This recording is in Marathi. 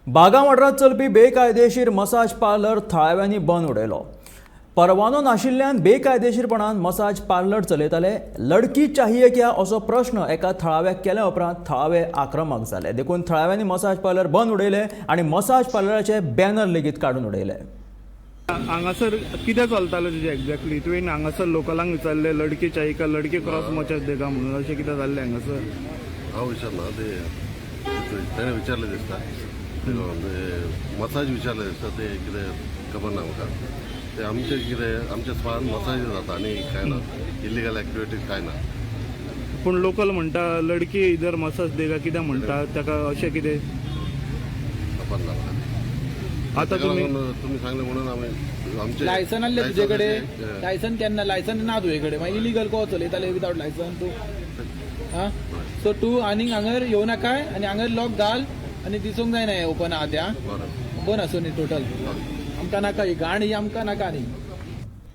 बागा वाठारांत चलपी बेकायदेशीर मसाज पार्लर थळाव्यांनी बंद उडयलो. परवानो नाशिल्ल्यान बेकायदेशीरपणान मसाज पार्लर चलयताले. लडकी चाहिए क्या असो प्रश्न एका थळाव्याक केल्या उपरांत थळावे आक्रमक जाले. देखून थळाव्यांनी मसाज पार्लर बंद उडयले आणि मसाज पार्लराचे बॅनर लेगीत काडून उडयले. हांगासर कितें चलतालें तुजें एक्झॅक्टली? तुवें हांगासर लोकलांक विचारलें लडकी चाहिए का लडकी क्रॉस मसाज देगा म्हणून अशें कितें जाल्लें हांगासर? हांव विचारना ते ताणें विचारलें दिसता. मसाज विचारलें दिसता ते कितें खबर ना म्हाका. ते आमचें कितें आमच्या सुवाळ्यान मसाज जाता आनी कांय ना, इलिगल एक्टिविटीज कांय ना. पूण लोकल म्हणटा लडकी इधर मसाज देगा कितें म्हणटा ताका अशें कितें खबर ना म्हाका. आतां तुमी सांगलें म्हणून आमी आमचे लायसन आसलें तुजे कडेन? लायसन केन्ना? लायसन ना तुजे कडेन, मागीर इलिगल को चलयताले विदाउट लायसन तूं? हां, सो तूं आनीक हांगर येवं नाकाय आनी हांगर लॉक घाल आनी दिसूंक जायना हें ओपन आहा त्या. बंद आसूं न्ही टोटल. आमकां नाका ही घाण, ही आमकां नाका न्ही.